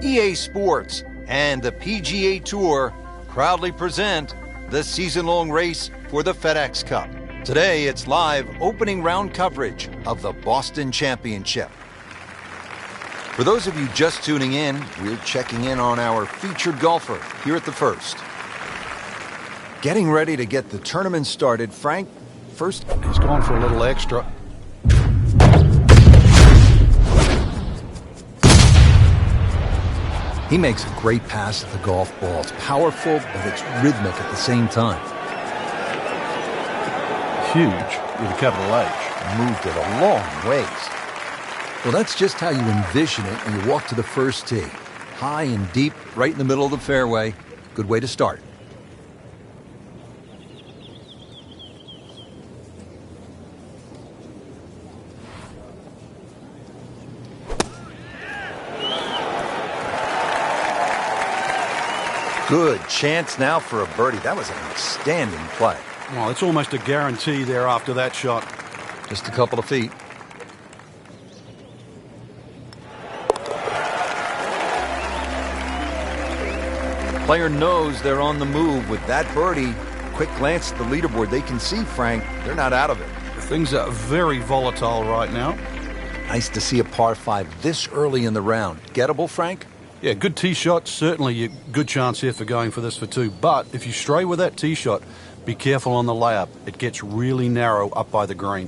EA Sports and the PGA Tour proudly present the season-long race for the FedEx Cup. Today, it's live opening round coverage of the Boston Championship. For those of you just tuning in, we're checking in on our featured golfer here at the first. Getting ready to get the tournament started, Frank. First, he's gone for a little extra. He makes a great pass at the golf ball. It's powerful, but it's rhythmic at the same time. Huge with a capital H. Moved it a long ways. Well, that's just how you envision it when you walk to the first tee. High and deep, right in the middle of the fairway. Good way to start. Good chance now for a birdie. That was an outstanding play. Well, it's almost a guarantee there after that shot. Just a couple of feet. Player knows they're on the move with that birdie. Quick glance at the leaderboard. They can see, Frank, they're not out of it. Things are very volatile right now. Nice to see a par 5 this early in the round. Gettable, Frank? Yeah, good tee shot. Certainly a good chance here for going for this for 2. But if you stray with that tee shot, be careful on the layup. It gets really narrow up by the green.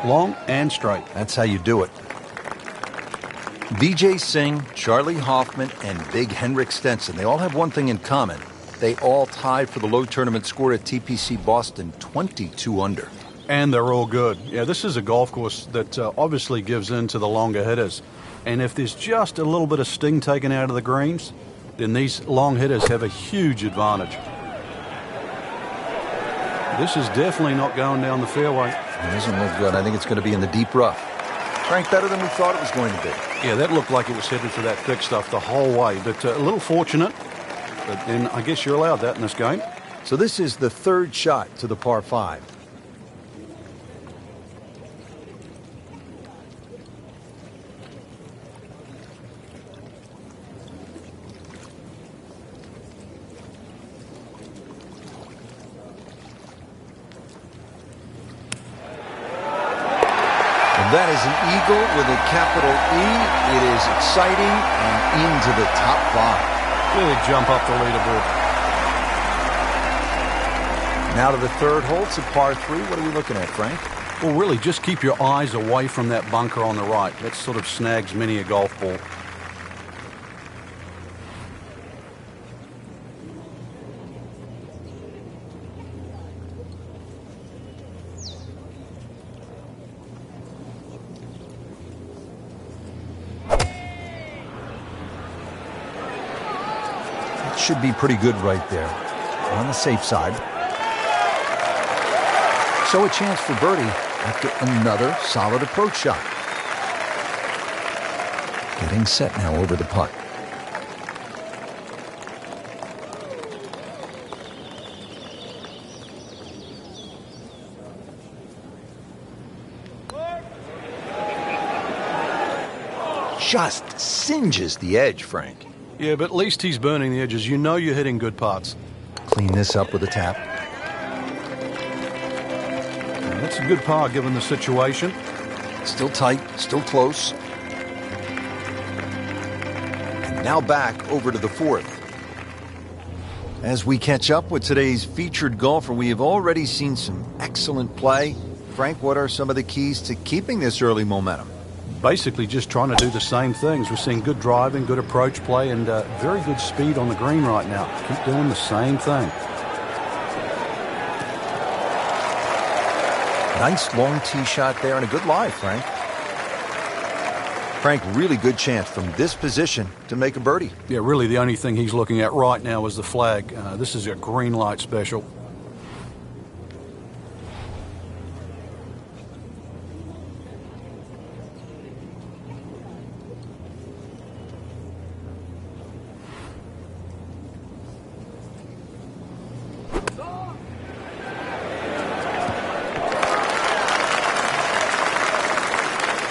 Long and straight. That's how you do it. Vijay Singh, Charlie Hoffman, and Big Henrik Stenson, they all have one thing in common. They all tied for the low tournament score at TPC Boston, 22 under. And they're all good. Yeah, this is a golf course that obviously gives in to the longer hitters. And if there's just a little bit of sting taken out of the greens, then these long hitters have a huge advantage. This is definitely not going down the fairway. It doesn't look good. I think it's going to be in the deep rough. Frank, better than we thought it was going to be. Yeah, that looked like it was headed for that thick stuff the whole way. But a little fortunate. But then I guess you're allowed that in this game. So this is the third shot to the par 5. That is an eagle with a capital E. It is exciting and into the top 5. Really jump up the leaderboard. Now to the third hole. It's a par 3. What are we looking at, Frank? Well, really, just keep your eyes away from that bunker on the right. That sort of snags many a golf ball. Should be pretty good right there. On the safe side. So a chance for birdie after another solid approach shot. Getting set now over the putt. Just singes the edge, Frank. Yeah, but at least he's burning the edges. You know you're hitting good putts. Clean this up with a tap. Yeah, that's a good par given the situation. Still tight, still close. And now back over to the fourth. As we catch up with today's featured golfer, we have already seen some excellent play. Frank, what are some of the keys to keeping this early momentum? basically just trying to do the same things. We're seeing good driving, good approach play, and very good speed on the green right now. Keep doing the same thing. Nice long tee shot there and a good lie, Frank. Frank, really good chance from this position to make a birdie. Yeah, really the only thing he's looking at right now is the flag. This is a green light special.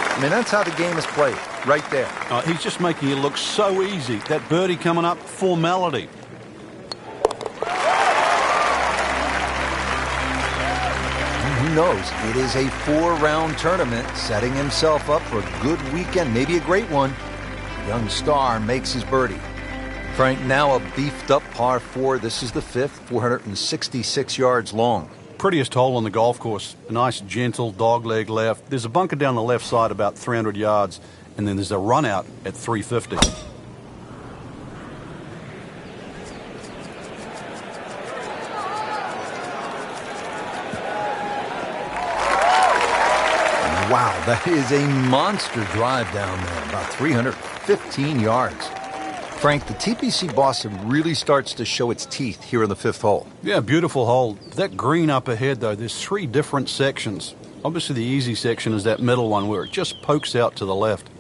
I mean, that's how the game is played, right there. He's just making it look so easy. That birdie coming up, formality. Who knows? It is a 4-round tournament, setting himself up for a good weekend, maybe a great one. Young star makes his birdie. Frank, now a beefed-up par 4. This is the 5th, 466 yards long. Prettiest hole on the golf course. A nice, gentle dogleg left. There's a bunker down the left side about 300 yards, and then there's a run out at 350. Wow, that is a monster drive down there, about 315 yards. Frank, the TPC Boston really starts to show its teeth here in the 5th hole. Yeah, beautiful hole. That green up ahead, though, there's 3 different sections. Obviously, the easy section is that middle one where it just pokes out to the left.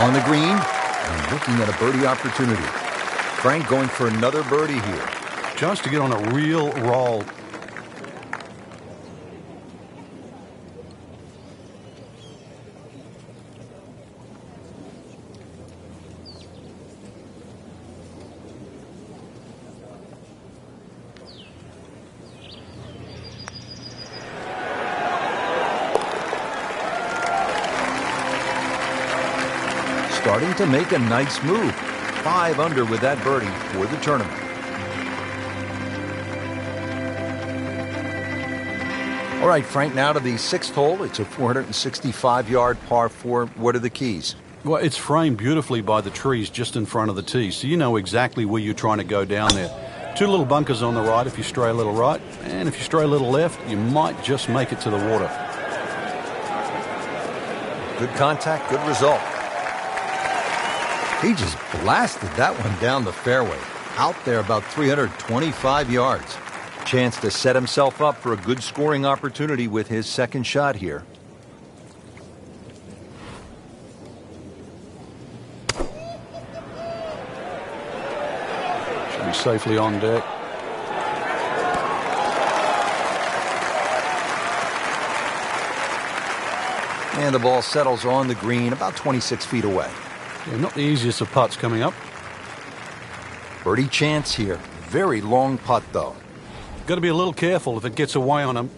On the green, and looking at a birdie opportunity. Frank going for another birdie here. Just to get on a real roll. Starting to make a nice move. 5 under with that birdie for the tournament. All right, Frank, now to the 6th hole. It's a 465-yard par 4. What are the keys? Well, it's framed beautifully by the trees just in front of the tee, so you know exactly where you're trying to go down there. 2 little bunkers on the right if you stray a little right, and if you stray a little left, you might just make it to the water. Good contact, good result. He just blasted that one down the fairway. Out there about 325 yards. Chance to set himself up for a good scoring opportunity with his second shot here. Should be safely on deck. And the ball settles on the green about 26 feet away. Yeah, not the easiest of putts coming up. Birdie chance here. Very long putt, though. Got to be a little careful if it gets away on him.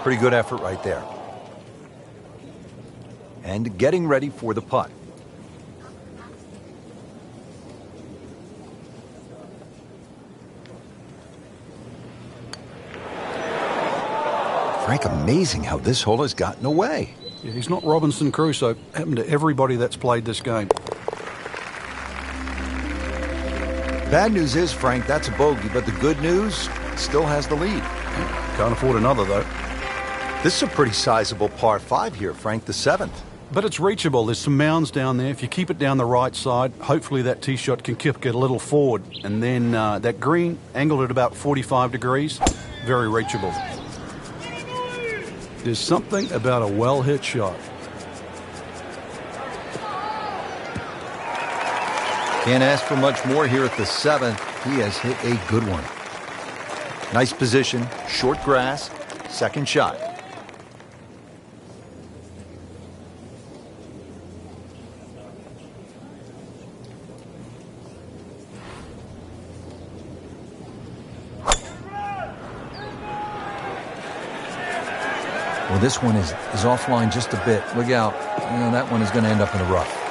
Pretty good effort right there. And getting ready for the putt. Frank, amazing how this hole has gotten away. Yeah, he's not Robinson Crusoe. Happened to everybody that's played this game. Bad news is, Frank, that's a bogey, but the good news, still has the lead. Can't afford another, though. This is a pretty sizable par 5 here, Frank, the 7th. But it's reachable. There's some mounds down there. If you keep it down the right side, hopefully that tee shot can kick it a little forward. And then that green, angled at about 45 degrees, very reachable. There's something about a well-hit shot. Can't ask for much more here at the 7th. He has hit a good one. Nice position, short grass, second shot. Well, this one is offline just a bit. Look out. That one is going to end up in the rough.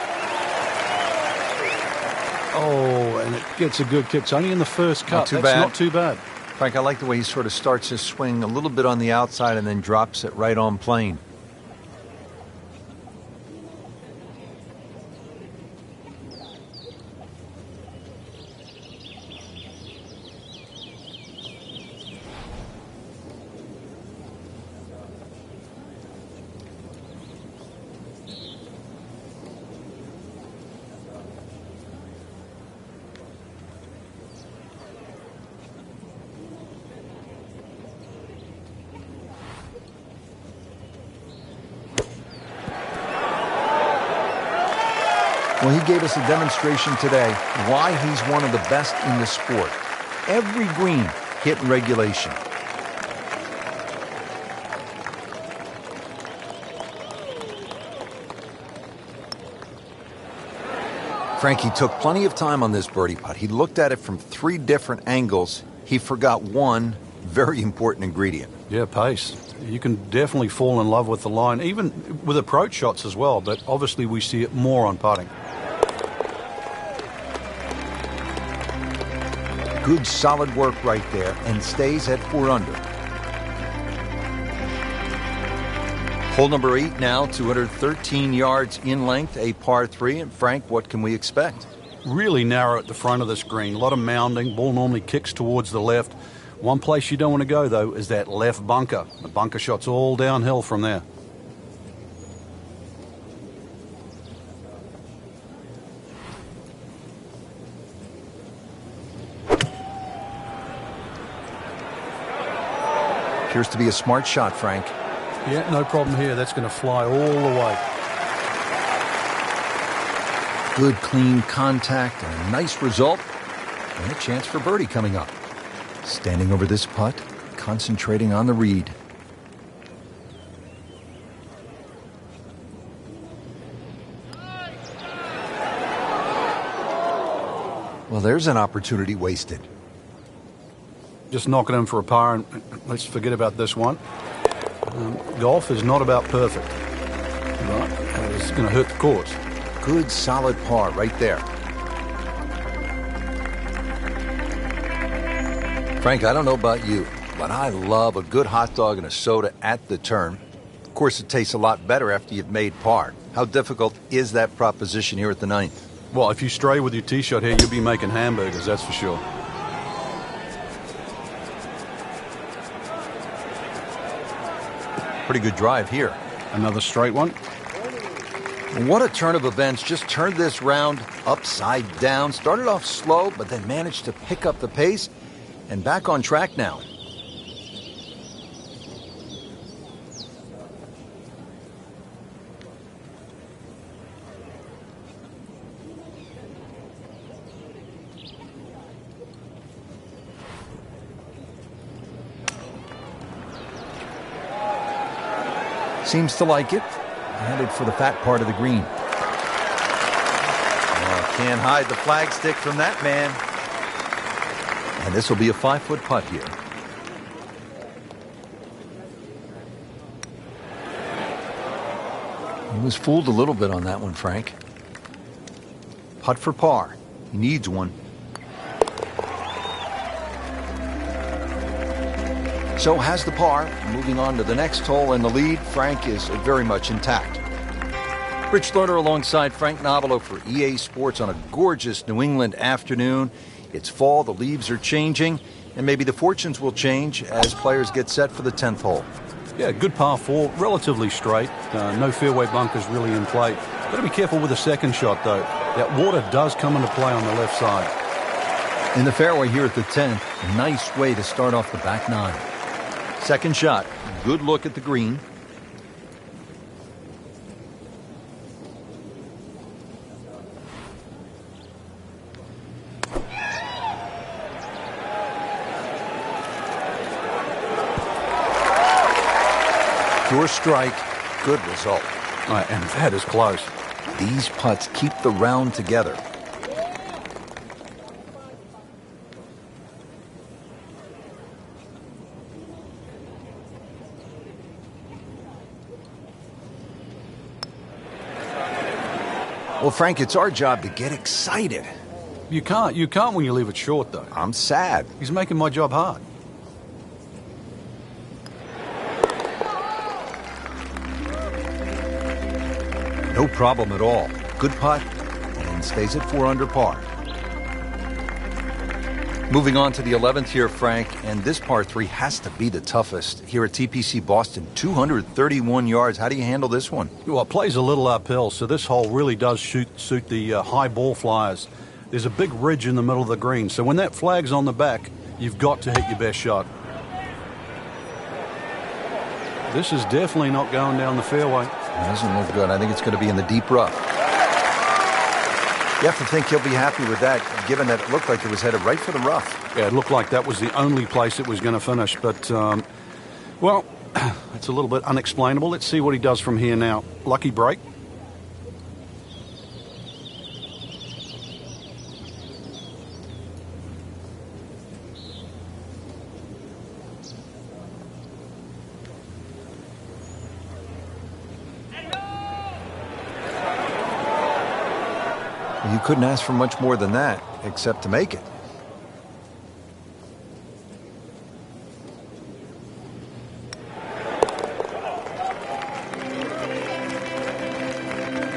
Oh, and it gets a good kick. It's only in the first cut. That's bad. Not too bad. Frank, I like the way he sort of starts his swing a little bit on the outside and then drops it right on plane. Well, he gave us a demonstration today why he's one of the best in the sport. Every green hit in regulation. Frankie took plenty of time on this birdie putt. He looked at it from 3 different angles. He forgot one very important ingredient. Yeah, pace. You can definitely fall in love with the line, even with approach shots as well, but obviously we see it more on putting. Good solid work right there, and stays at 4 under. Hole number 8 now, 213 yards in length, a par 3. And Frank, what can we expect? Really narrow at the front of this green. A lot of mounding. Ball normally kicks towards the left. One place you don't want to go, though, is that left bunker. The bunker shot's all downhill from there. Appears to be a smart shot, Frank. Yeah, no problem here. That's going to fly all the way. Good, clean contact and a nice result. And a chance for birdie coming up. Standing over this putt, concentrating on the read. Well, there's an opportunity wasted. Just knocking in for a par, and let's forget about this one. Golf is not about perfect. But it's going to hurt the course. Good, solid par right there. Frank, I don't know about you, but I love a good hot dog and a soda at the turn. Of course, it tastes a lot better after you've made par. How difficult is that proposition here at the 9th? Well, if you stray with your tee shot here, you'll be making hamburgers, that's for sure. Pretty good drive here. Another straight one. What a turn of events. Just turned this round upside down. Started off slow, but then managed to pick up the pace and back on track now. Seems to like it. Headed for the fat part of the green. Oh, can't hide the flagstick from that man. And this will be a 5-foot putt here. He was fooled a little bit on that one, Frank. Putt for par. He needs one. So has the par. Moving on to the next hole, and the lead, Frank, is very much intact. Rich Lerner alongside Frank Nobilo for EA Sports on a gorgeous New England afternoon. It's fall, the leaves are changing, and maybe the fortunes will change as players get set for the 10th hole. Yeah, good par 4, relatively straight. No fairway bunkers really in play. Got to be careful with the second shot, though. That water does come into play on the left side. In the fairway here at the 10th, a nice way to start off the back 9. Second shot, good look at the green. Pure strike, good result. And that is close. These putts keep the round together. Well, Frank, it's our job to get excited. You can't when you leave it short, though. I'm sad. He's making my job hard. No problem at all. Good putt, and stays at 4 under par. Moving on to the 11th here, Frank, and this par 3 has to be the toughest here at TPC Boston. 231 yards. How do you handle this one? Well, it plays a little uphill, so this hole really does suit the high ball flyers. There's a big ridge in the middle of the green, so when that flag's on the back, you've got to hit your best shot. This is definitely not going down the fairway. It doesn't look good. I think it's going to be in the deep rough. You have to think he'll be happy with that, given that it looked like it was headed right for the rough. Yeah, it looked like that was the only place it was going to finish, but, well, it's a little bit unexplainable. Let's see what he does from here now. Lucky break. You couldn't ask for much more than that, except to make it.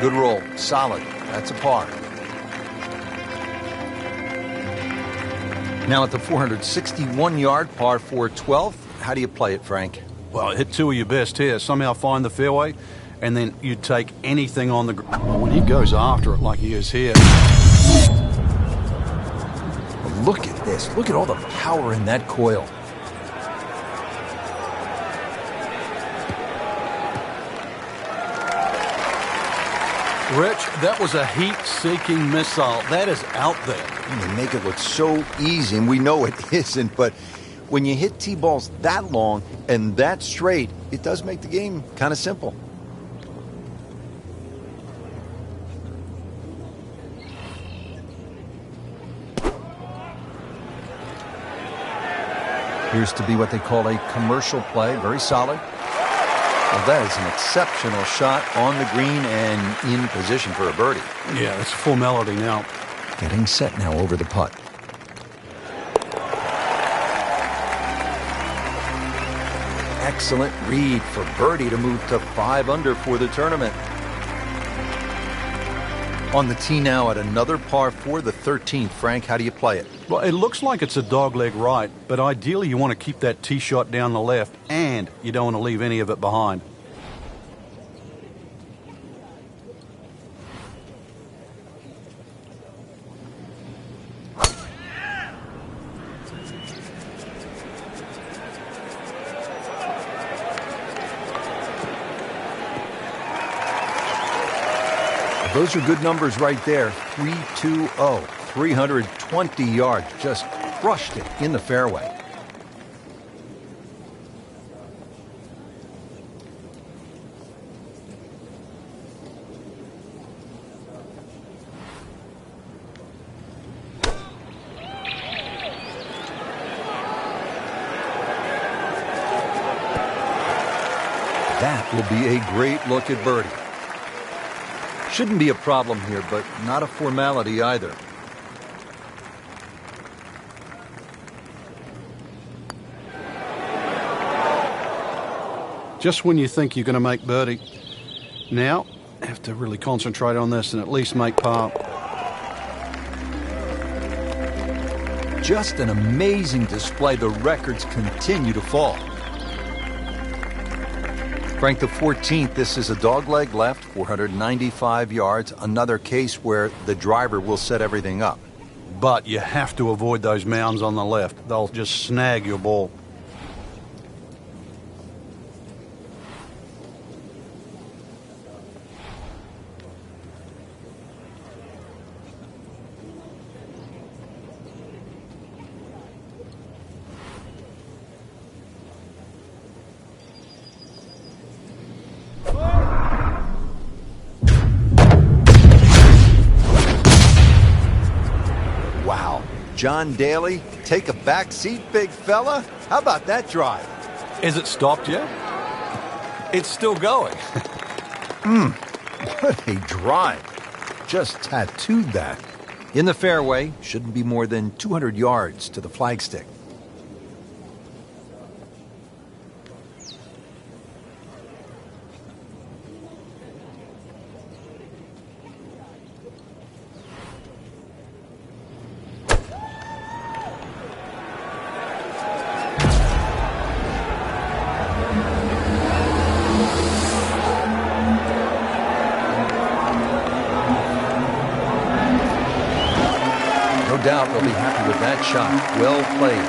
Good roll. Solid. That's a par. Now at the 461-yard par 4 12th, how do you play it, Frank? Well, hit two of your best here. Somehow find the fairway, and then you take anything on the ground. Well, when he goes after it like he is here. Look at this. Look at all the power in that coil. Rich, that was a heat-seeking missile. That is out there. And they make it look so easy, and we know it isn't, but when you hit T-balls that long and that straight, it does make the game kind of simple. Appears to be what they call a commercial play. Very solid. Well, that is an exceptional shot on the green and in position for a birdie. Yeah, it's a formality now. Getting set now over the putt. Excellent read for birdie to move to 5 under for the tournament. On the tee now at another par 4, the 13th. Frank, how do you play it? Well, it looks like it's a dogleg right, but ideally you want to keep that tee shot down the left, and you don't want to leave any of it behind. Those are good numbers right there. 320, 320 yards. Just crushed it in the fairway. That will be a great look at birdie. Shouldn't be a problem here, but not a formality either. Just when you think you're going to make birdie. Now, have to really concentrate on this and at least make par. Just an amazing display. The records continue to fall. Frank, the 14th, this is a dogleg left, 495 yards. Another case where the driver will set everything up. But you have to avoid those mounds on the left. They'll just snag your ball. John Daly, take a back seat, big fella. How about that drive? Is it stopped yet? It's still going. What a drive. Just tattooed that. In the fairway, shouldn't be more than 200 yards to the flagstick. No doubt they'll be happy with that shot. Well played.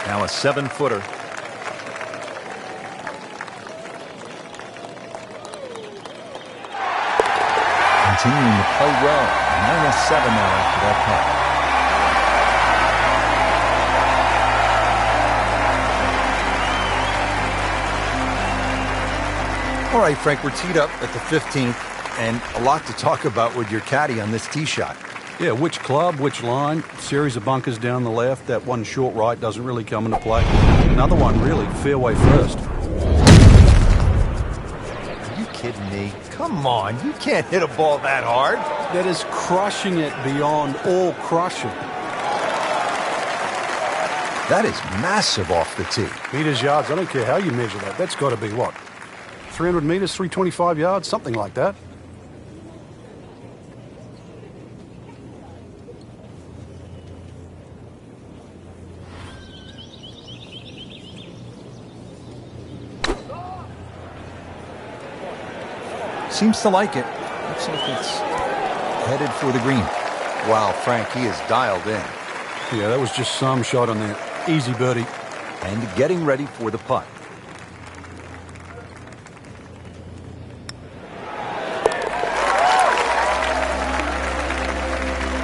Now a 7-footer. Continuing to play well. -7 now after that putt. All right, Frank, we're teed up at the 15th. And a lot to talk about with your caddy on this tee shot. Yeah, which club, which line, series of bunkers down the left. That one short right doesn't really come into play. Another one, really, fairway first. Are you kidding me? Come on, you can't hit a ball that hard. That is crushing it beyond all crushing. That is massive off the tee. Meters, yards, I don't care how you measure that. That's got to be what? 300 meters, 325 yards, something like that. Seems to like it. Looks like it's headed for the green. Wow, Frank, he is dialed in. Yeah, that was just some shot on there. Easy birdie. And getting ready for the putt.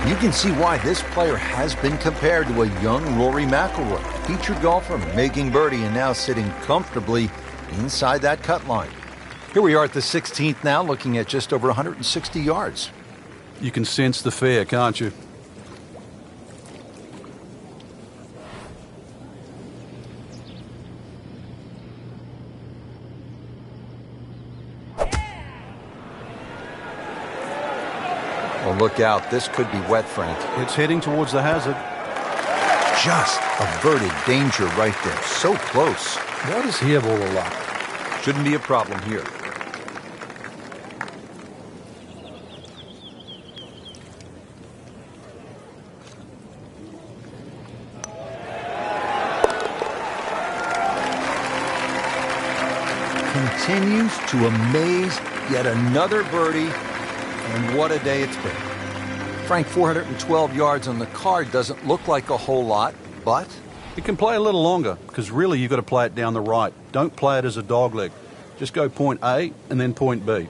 You can see why this player has been compared to a young Rory McIlroy. Featured golfer making birdie and now sitting comfortably inside that cut line. Here we are at the 16th now, looking at just over 160 yards. You can sense the fear, can't you? Well, look out. This could be wet, Frank. It's heading towards the hazard. Just averted danger right there. So close. Why does he have all the luck? Shouldn't be a problem here. Continues to amaze. Yet another birdie. And what a day it's been. Frank, 412 yards on the card doesn't look like a whole lot, but It can play a little longer, because really you've got to play it down the right. Don't play it as a dogleg. Just go point A and then point B.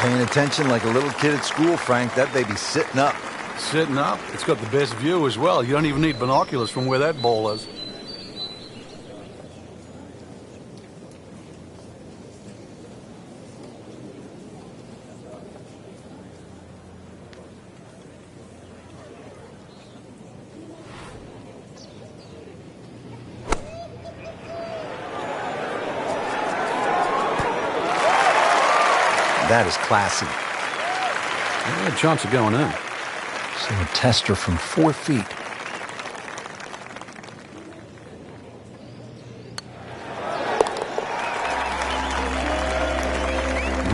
paying attention like a little kid at school, Frank. That baby's sitting up. Sitting up. It's got the best view as well. You don't even need binoculars from where that ball is. That is classy. Yeah, chance of going in. So a tester from 4 feet.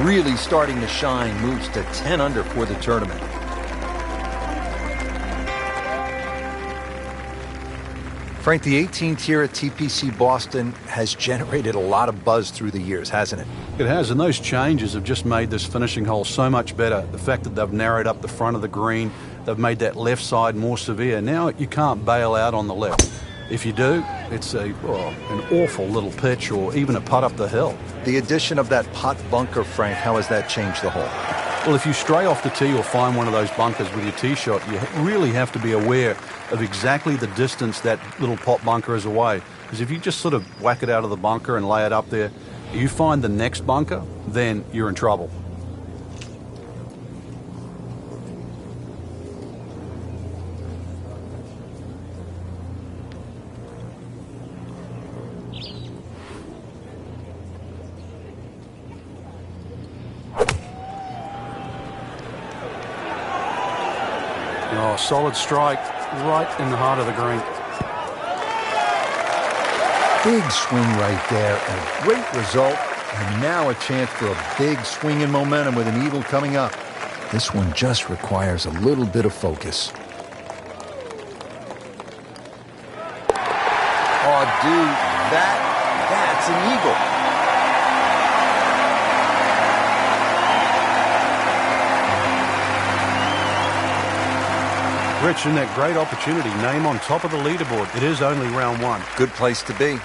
Really starting to shine, moves to 10 under for the tournament. Frank, the 18th here at TPC Boston has generated a lot of buzz through the years, hasn't it? It has, and those changes have just made this finishing hole so much better. The fact that they've narrowed up the front of the green, they've made that left side more severe. Now you can't bail out on the left. If you do, it's an awful little pitch or even a putt up the hill. The addition of that pot bunker, Frank, how has that changed the hole? Well, if you stray off the tee or find one of those bunkers with your tee shot, you really have to be aware of exactly the distance that little pot bunker is away. Because if you just sort of whack it out of the bunker and lay it up there, you find the next bunker, then you're in trouble. Oh, solid strike right in the heart of the green. Big swing right there, a great result, and now a chance for a big swing in momentum with an eagle coming up. This one just requires a little bit of focus. Oh, dude, that's an eagle. Rich, in that great opportunity, name on top of the leaderboard. It is only round one. Good place to be.